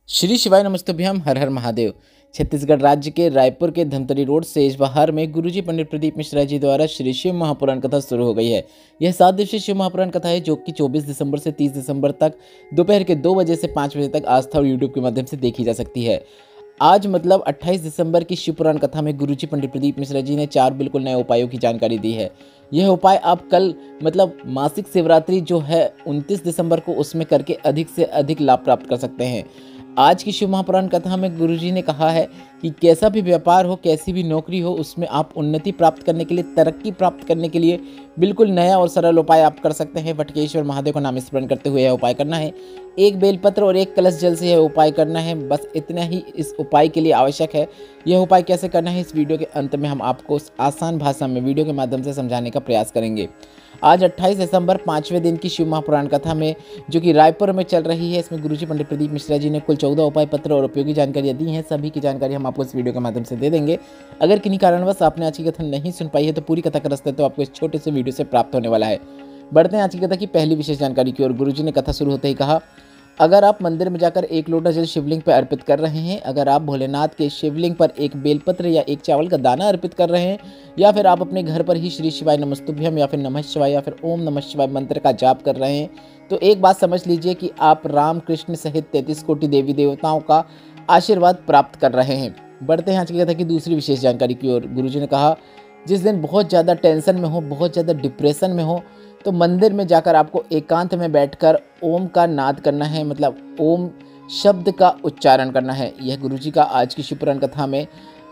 श्री शिवाय नमस्तुभ्यम हर हर महादेव। छत्तीसगढ़ राज्य के रायपुर के धमतरी रोड सेजबहार में गुरुजी पंडित प्रदीप मिश्रा जी द्वारा श्री शिव महापुराण कथा शुरू हो गई है। यह 7 दिवसीय शिव महापुराण कथा है जो कि 24 दिसंबर से 30 दिसंबर तक दोपहर के 2 बजे से 5 बजे तक आस्था और यूट्यूब के माध्यम से देखी जा सकती है। आज मतलब 28 दिसंबर की शिव पुराण कथा में गुरुजी पंडित प्रदीप मिश्रा जी ने 4 बिल्कुल नए उपायों की जानकारी दी है। यह उपाय आप कल मतलब मासिक शिवरात्रि जो है 29 दिसंबर को उसमें करके अधिक से अधिक लाभ प्राप्त कर सकते हैं। आज की शिव महापुराण कथा में गुरुजी ने कहा है कि कैसा भी व्यापार हो, कैसी भी नौकरी हो, उसमें आप उन्नति प्राप्त करने के लिए, तरक्की प्राप्त करने के लिए बिल्कुल नया और सरल उपाय आप कर सकते हैं। वटकेश्वर महादेव का नाम स्मरण करते हुए यह उपाय करना है। 1 बेलपत्र और 1 कलश जल से यह उपाय करना है। बस इतना ही इस उपाय के लिए आवश्यक है। यह उपाय कैसे करना है इस वीडियो के अंत में हम आपको आसान भाषा में वीडियो के माध्यम से समझाने का प्रयास करेंगे। आज 28 दिसंबर 5वें दिन की शिव महापुराण कथा में जो कि रायपुर में चल रही है, इसमें गुरुजी पंडित प्रदीप मिश्रा जी ने कुल 14 उपाय पत्र और उपयोगी जानकारियाँ दी हैं। सभी की जानकारी हम आपको इस वीडियो के माध्यम से दे देंगे। अगर किन्हीं कारणवश आपने आज की कथा नहीं सुन पाई है तो पूरी कथा का रास्ता तो आपको इस छोटे से वीडियो से प्राप्त होने वाला है। बढ़ते हैं आज की कथा की पहली विशेष जानकारी की ओर। गुरुजी ने कथा शुरू होते ही कहा, अगर आप मंदिर में जाकर 1 लोटा जल शिवलिंग पर अर्पित कर रहे हैं, अगर आप भोलेनाथ के शिवलिंग पर 1 बेलपत्र या 1 चावल का दाना अर्पित कर रहे हैं, या फिर आप अपने घर पर ही श्री शिवाय नमस्तुभ्यम या फिर नमः शिवाय या फिर ओम नमः शिवाय मंत्र का जाप कर रहे हैं, तो एक बात समझ लीजिए कि आप राम कृष्ण सहित 33 कोटि देवी देवताओं का आशीर्वाद प्राप्त कर रहे हैं। बढ़ते हैं आज की कथा की दूसरी विशेष जानकारी की ओर। गुरुजी ने कहा, जिस दिन बहुत ज़्यादा टेंशन में हो, बहुत ज़्यादा डिप्रेशन में हो, तो मंदिर में जाकर आपको एकांत में बैठकर ओम का नाद करना है, मतलब ओम शब्द का उच्चारण करना है। यह गुरुजी का आज की शिव पुराण कथा में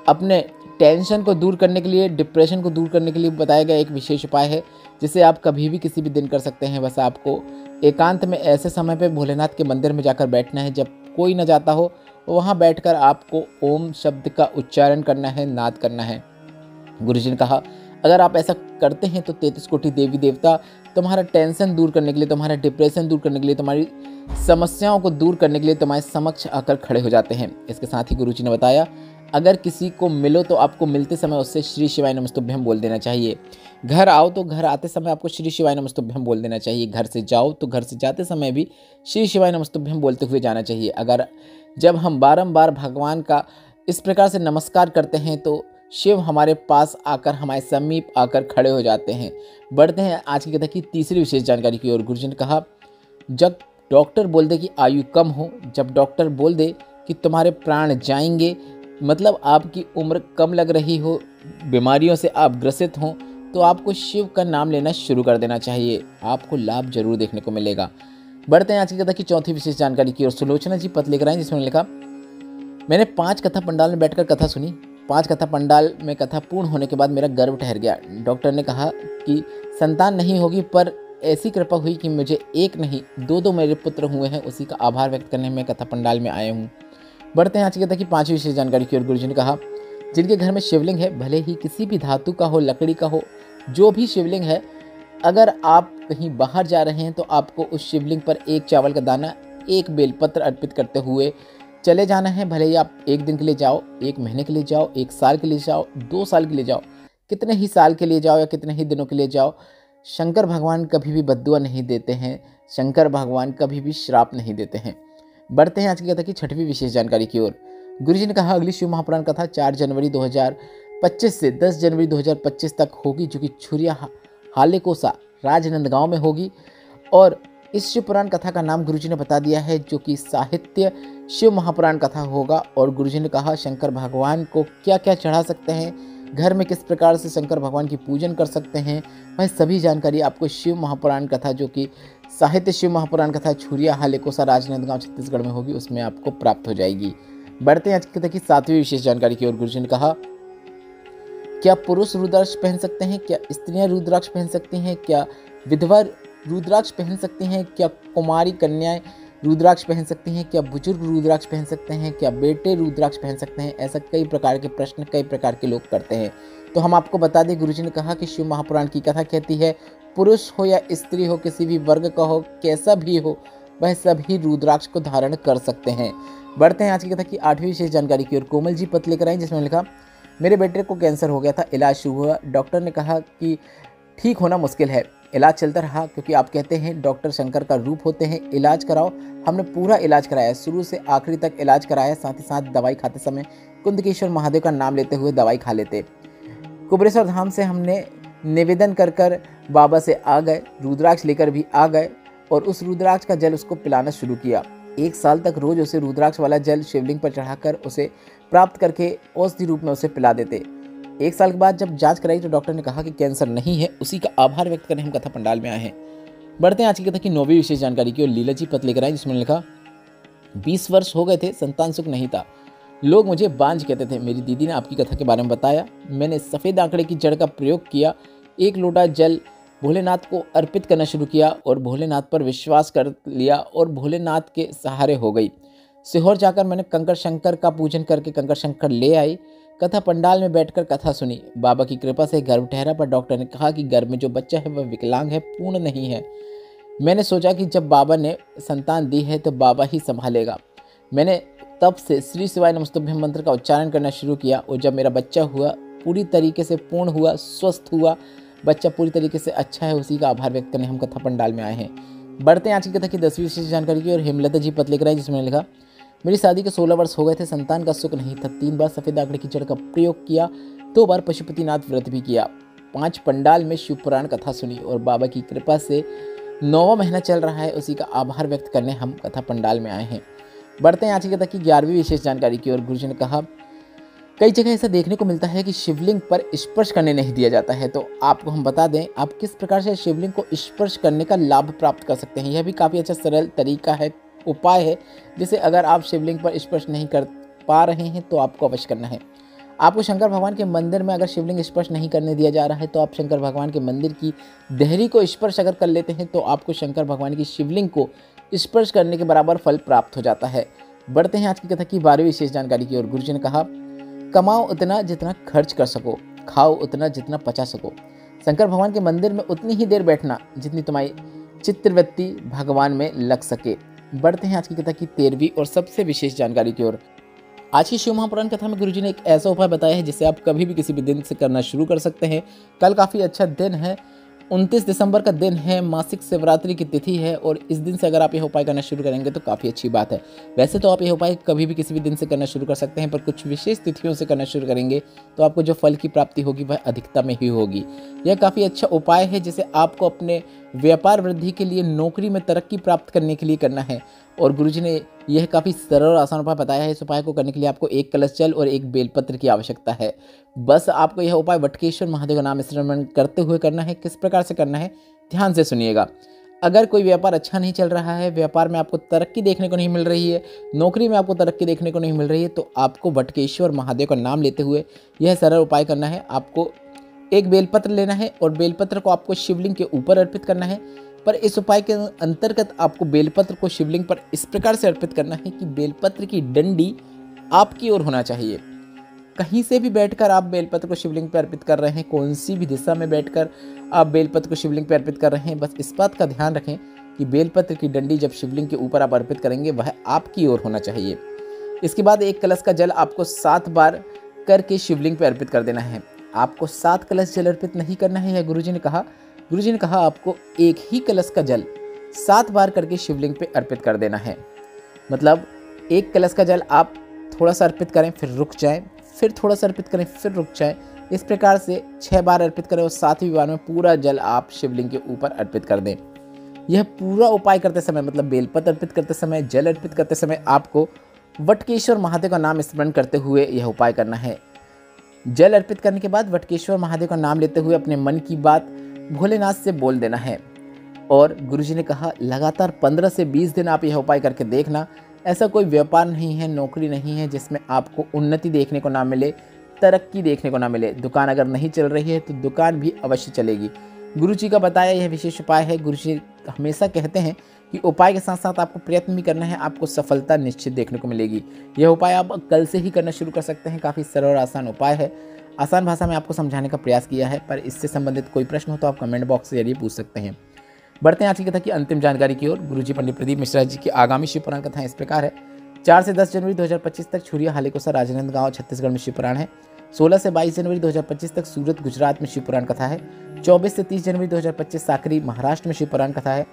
अपने टेंशन को दूर करने के लिए, डिप्रेशन को दूर करने के लिए बताया गया एक विशेष उपाय है, जिसे आप कभी भी किसी भी दिन कर सकते हैं। बस आपको एकांत में ऐसे समय पे भोलेनाथ के मंदिर में जाकर बैठना है जब कोई न जाता हो, वहाँ बैठकर आपको ओम शब्द का उच्चारण करना है, नाद करना है। गुरुजी ने कहा, अगर आप ऐसा करते हैं तो 33 कोटि देवी देवता तुम्हारा टेंशन दूर करने के लिए, तुम्हारा डिप्रेशन दूर करने के लिए, तुम्हारी समस्याओं को दूर करने के लिए तुम्हारे समक्ष आकर खड़े हो जाते हैं। इसके साथ ही गुरुजी ने बताया, अगर किसी को मिलो तो आपको मिलते समय उससे श्री शिवाय नमस्तुभ्यम बोल देना चाहिए। घर आओ तो घर आते समय आपको श्री शिवाय नमस्तुभ्यम बोल देना चाहिए। घर से जाओ तो घर से जाते समय भी श्री शिवाय नमस्तुभ्यम बोलते हुए जाना चाहिए। अगर जब हम बारंबार भगवान का इस प्रकार से नमस्कार करते हैं तो शिव हमारे पास आकर, हमारे समीप आकर खड़े हो जाते हैं। बढ़ते हैं आज की कथा की तीसरी विशेष जानकारी की ओर। गुरुजी ने कहा, जब डॉक्टर बोल दे कि आयु कम हो, जब डॉक्टर बोल दे कि तुम्हारे प्राण जाएंगे, मतलब आपकी उम्र कम लग रही हो, बीमारियों से आप ग्रसित हों, तो आपको शिव का नाम लेना शुरू कर देना चाहिए। आपको लाभ जरूर देखने को मिलेगा। बढ़ते हैं आज की कथा की चौथी विशेष जानकारी की ओर। सुलोचना जी पत्र लेकर आए जिसमें लिखा, मैंने 5 कथा पंडाल में बैठकर कथा सुनी। 5 कथा पंडाल में कथा पूर्ण होने के बाद मेरा गर्व ठहर गया। डॉक्टर ने कहा कि संतान नहीं होगी, पर ऐसी कृपा हुई कि मुझे 1 नहीं 2 मेरे पुत्र हुए हैं। उसी का आभार व्यक्त करने में कथा पंडाल में आए हूँ। बढ़ते हैं आज की कथा की 5वीं विशेष जानकारी की ओर। गुरुजी ने कहा, जिनके घर में शिवलिंग है, भले ही किसी भी धातु का हो, लकड़ी का हो, जो भी शिवलिंग है, अगर आप कहीं बाहर जा रहे हैं तो आपको उस शिवलिंग पर 1 चावल का दाना, 1 बेलपत्र अर्पित करते हुए चले जाना है। भले ही आप 1 दिन के लिए जाओ, 1 महीने के लिए जाओ, 1 साल के लिए जाओ, 2 साल के लिए जाओ, कितने ही साल के लिए जाओ या कितने ही दिनों के लिए जाओ, शंकर भगवान कभी भी बद्दुआ नहीं देते हैं। शंकर भगवान कभी भी श्राप नहीं देते हैं। बढ़ते हैं आज की कथा की 6वीं विशेष जानकारी की ओर। गुरुजी ने कहा, अगली शिव महापुराण कथा 4 जनवरी 2025 से 10 जनवरी 2025 तक होगी, जो कि छुरिया हालेकोसा राजनंदगांव में होगी। और इस शिव पुराण कथा का नाम गुरुजी ने बता दिया है, जो कि साहित्य शिव महापुराण कथा होगा। और गुरुजी ने कहा, शंकर भगवान को क्या क्या चढ़ा सकते हैं, घर में किस प्रकार से शंकर भगवान की पूजन कर सकते हैं, वह सभी जानकारी आपको शिव महापुराण कथा, जो कि साहित्य शिव महापुराण कथा छुरिया हालेकोसा राजनांदगांव छत्तीसगढ़ में होगी, उसमें आपको प्राप्त हो जाएगी। बढ़ते हैं आज की कथा की 7वीं विशेष जानकारी की ओर। गुरुजी ने कहा, क्या पुरुष रुद्राक्ष पहन सकते हैं, क्या स्त्रियां रुद्राक्ष पहन सकती हैं, क्या विधवा रुद्राक्ष पहन सकती हैं, क्या कुमारी कन्याएं रुद्राक्ष पहन सकती हैं, क्या बुजुर्ग रुद्राक्ष पहन सकते हैं, क्या बेटे रुद्राक्ष पहन सकते हैं। ऐसा कई प्रकार के प्रश्न कई प्रकार के लोग करते हैं। तो हम आपको बता दें, गुरुजी ने कहा कि शिव महापुराण की कथा कहती है, पुरुष हो या स्त्री हो, किसी भी वर्ग का हो, कैसा भी हो, वह सभी रुद्राक्ष को धारण कर सकते हैं। बढ़ते हैं आज की कथा की 8वीं विशेष जानकारी की ओर। कोमल जी पत्र लेकर आई जिसमें लिखा, मेरे बेटे को कैंसर हो गया था, इलाज शुरू हुआ, डॉक्टर ने कहा कि ठीक होना मुश्किल है, इलाज चलता रहा, क्योंकि आप कहते हैं डॉक्टर शंकर का रूप होते हैं, इलाज कराओ। हमने पूरा इलाज कराया, शुरू से आखिरी तक इलाज कराया। साथ ही साथ दवाई खाते समय कुंदकेश्वर महादेव का नाम लेते हुए दवाई खा लेते। कुबरेश्वर धाम से हमने निवेदन कर कर बाबा से आ गए, रुद्राक्ष लेकर भी आ गए और उस रुद्राक्ष का जल उसको पिलाना शुरू किया। 1 साल तक रोज उसे रुद्राक्ष वाला जल शिवलिंग पर चढ़ाकर उसे प्राप्त करके औषधि रूप में उसे पिला देते। 1 साल के बाद जब जांच कराई तो डॉक्टर ने कहा कि कैंसर नहीं है। उसी का आभार व्यक्त करने हम कथा पंडाल में आए हैं। बढ़ते हैं आज की कथा की 9वीं विशेष जानकारी की और लीला जी पत्र लेकर आए, जिसमें लिखा 20 वर्ष हो गए थे, संतान सुख नहीं था, लोग मुझे बांझ कहते थे। मेरी दीदी ने आपकी कथा के बारे में बताया। मैंने सफ़ेद आंकड़े की जड़ का प्रयोग किया, 1 लोटा जल भोलेनाथ को अर्पित करना शुरू किया और भोलेनाथ पर विश्वास कर लिया और भोलेनाथ के सहारे हो गई। सीहोर जाकर मैंने कंकर शंकर का पूजन करके कंकर शंकर ले आई। कथा पंडाल में बैठकर कथा सुनी। बाबा की कृपा से गर्भ ठहरा, पर डॉक्टर ने कहा कि गर्भ में जो बच्चा है वह विकलांग है, पूर्ण नहीं है। मैंने सोचा कि जब बाबा ने संतान दी है तो बाबा ही संभालेगा। मैंने तब से श्री शिवाय नमस्तुभ्यम मंत्र का उच्चारण करना शुरू किया और जब मेरा बच्चा हुआ, पूरी तरीके से पूर्ण हुआ, स्वस्थ हुआ, बच्चा पूरी तरीके से अच्छा है, उसी का आभार व्यक्त करने हम कथा पंडाल में आए हैं। बढ़ते हैं आज की कथा की 10वीं विशेष जानकारी की और हेमलता जी पत्र लेकर आए, जिसमें लिखा मेरी शादी के 16 वर्ष हो गए थे, संतान का सुख नहीं था। 3 बार सफ़ेद आंकड़े की जड़ का प्रयोग किया, 2 बार पशुपतिनाथ व्रत भी किया, 5 पंडाल में शिव पुराण कथा सुनी और बाबा की कृपा से 9वां महीना चल रहा है, उसी का आभार व्यक्त करने हम कथा पंडाल में आए हैं। बढ़ते हैं आज की कथा की 11वीं विशेष जानकारी की और गुरुजी ने कहा कई जगह ऐसा देखने को मिलता है कि शिवलिंग पर स्पर्श करने नहीं दिया जाता है, तो आपको हम बता दें आप किस प्रकार से शिवलिंग को स्पर्श करने का लाभ प्राप्त कर सकते हैं। यह भी काफ़ी अच्छा सरल तरीका है, उपाय है, जिसे अगर आप शिवलिंग पर स्पर्श नहीं कर पा रहे हैं तो आपको अवश्य करना है। आपको शंकर भगवान के मंदिर में अगर शिवलिंग स्पर्श नहीं करने दिया जा रहा है तो आप शंकर भगवान के मंदिर की देहरी को स्पर्श अगर कर लेते हैं तो आपको शंकर भगवान की शिवलिंग को स्पर्श करने के बराबर फल प्राप्त हो जाता है। बढ़ते हैं आज की कथा की 12वीं विशेष जानकारी की और गुरुजी ने कहा कमाओ उतना जितना खर्च कर सको, खाओ उतना जितना पचा सको, शंकर भगवान के मंदिर में उतनी ही देर बैठना जितनी तुम्हारी चित्तवृत्ति भगवान में लग सके। बढ़ते हैं आज की कथा की 13वीं और सबसे विशेष जानकारी की ओर। आज की शिव महापुराण कथा में गुरुजी ने एक ऐसा उपाय बताया है जिसे आप कभी भी किसी भी दिन से करना शुरू कर सकते हैं। कल काफ़ी अच्छा दिन है, 29 दिसंबर का दिन है, मासिक शिवरात्रि की तिथि है और इस दिन से अगर आप यह उपाय करना शुरू करेंगे तो काफ़ी अच्छी बात है। वैसे तो आप यह उपाय कभी भी किसी भी दिन से करना शुरू कर सकते हैं, पर कुछ विशेष तिथियों से करना शुरू करेंगे तो आपको जो फल की प्राप्ति होगी वह अधिकता में ही होगी। यह काफ़ी अच्छा उपाय है जिसे आपको अपने व्यापार वृद्धि के लिए, नौकरी में तरक्की प्राप्त करने के लिए करना है और गुरुजी ने यह काफ़ी सरल और आसान उपाय बताया है। इस उपाय को करने के लिए आपको 1 कलश जल और 1 बेलपत्र की आवश्यकता है। बस आपको यह उपाय वटकेश्वर महादेव का नाम स्मरण करते हुए करना है। किस प्रकार से करना है ध्यान से सुनिएगा। अगर कोई व्यापार अच्छा नहीं चल रहा है, व्यापार में आपको तरक्की देखने को नहीं मिल रही है, नौकरी में आपको तरक्की देखने को नहीं मिल रही है, तो आपको वटकेश्वर महादेव का नाम लेते हुए यह सरल उपाय करना है। आपको 1 बेलपत्र लेना है और बेलपत्र को आपको शिवलिंग के ऊपर अर्पित करना है। पर इस उपाय के अंतर्गत आपको बेलपत्र को शिवलिंग पर इस प्रकार से अर्पित करना है कि बेलपत्र की डंडी आपकी ओर होना चाहिए। कहीं से भी बैठकर आप बेलपत्र को शिवलिंग पर अर्पित कर रहे हैं, कौन सी भी दिशा में बैठकर आप बेलपत्र को शिवलिंग पर अर्पित कर रहे हैं, बस इस बात का ध्यान रखें कि बेलपत्र की डंडी जब शिवलिंग के ऊपर आप अर्पित करेंगे वह आपकी ओर होना चाहिए। इसके बाद 1 कलश का जल आपको 7 बार करके शिवलिंग पर अर्पित कर देना है। आपको 7 कलश जल अर्पित नहीं करना है, यह गुरुजी ने कहा। गुरुजी ने कहा आपको 1 ही कलश का जल 7 बार करके शिवलिंग पे अर्पित कर देना है। मतलब 1 कलश का जल आप थोड़ा सा अर्पित करें, फिर रुक जाएं, फिर थोड़ा सा अर्पित करें, फिर रुक जाएं। इस प्रकार से 6 बार अर्पित करें और 7वीं बार में पूरा जल आप शिवलिंग के ऊपर अर्पित कर दें। यह पूरा उपाय करते समय, मतलब बेलपत्र अर्पित करते समय, जल अर्पित करते समय आपको वटकेश्वर महादेव का नाम स्मरण करते हुए यह उपाय करना है। जल अर्पित करने के बाद वटकेश्वर महादेव का नाम लेते हुए अपने मन की बात भोलेनाथ से बोल देना है। और गुरुजी ने कहा लगातार 15 से 20 दिन आप यह उपाय करके देखना। ऐसा कोई व्यापार नहीं है, नौकरी नहीं है जिसमें आपको उन्नति देखने को ना मिले, तरक्की देखने को ना मिले। दुकान अगर नहीं चल रही है तो दुकान भी अवश्य चलेगी। गुरुजी का बताया यह विशेष उपाय है। गुरुजी हमेशा कहते हैं कि उपाय के साथ साथ आपको प्रयत्न भी करना है, आपको सफलता निश्चित देखने को मिलेगी। यह उपाय आप कल से ही करना शुरू कर सकते हैं। काफ़ी सरल और आसान उपाय है। आसान भाषा में आपको समझाने का प्रयास किया है, पर इससे संबंधित कोई प्रश्न हो तो आप कमेंट बॉक्स के जरिए पूछ सकते हैं। बढ़ते हैं आज की कथा की अंतिम जानकारी की ओर। गुरुजी पंडित प्रदीप मिश्रा जी की आगामी शिव पुराण कथाएं इस प्रकार है। 4 से 10 जनवरी 2025 तक छुरिया हालेकोसा राजनांदगांव छत्तीसगढ़ में शिव पुराण है। 16 से 22 जनवरी 2025 तक सूरत गुजरात में शिव पुराण कथा है। 24 से 30 जनवरी 2025 साकरी महाराष्ट्र में शिव पुराण कथा है।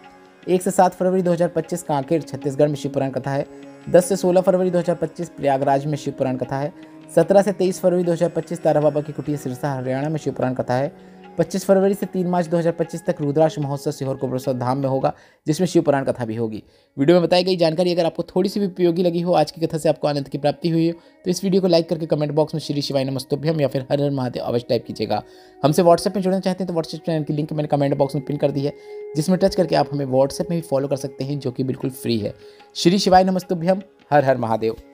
1 से 7 फरवरी 2025 कांकेर छत्तीसगढ़ में शिव पुराण कथा है। 10 से 16 फरवरी 2025 प्रयागराज में शिव पुराण कथा है। 17 से 23 फरवरी 2025 तारा बाबा की कुटिया सिरसा हरियाणा में शिव पुराण कथा है। 25 फरवरी से 3 मार्च 2025 तक रुद्राक्ष महोत्सव सीहोर कोबरेश्वर धाम में होगा, जिसमें शिव पुराण कथा भी होगी। वीडियो में बताई गई जानकारी अगर आपको थोड़ी सी भी उपयोगी लगी हो, आज की कथा से आपको आनंद की प्राप्ति हुई हो, तो इस वीडियो को लाइक करके कमेंट बॉक्स में श्री शिवाय नमस्तुभ्यम या फिर हर हर महादेव अवश्य टाइप कीजिएगा। हमसे व्हाट्सएप में जुड़ना चाहते हैं तो व्हाट्सएप चैनल की लिंक मैंने कमेंट बॉक्स में पिन कर दी है, जिसमें टच करके आप हमें व्हाट्सएप में भी फॉलो कर सकते हैं, जो कि बिल्कुल फ्री है। श्री शिवाय नमस्तुभ्यम, हर हर महादेव।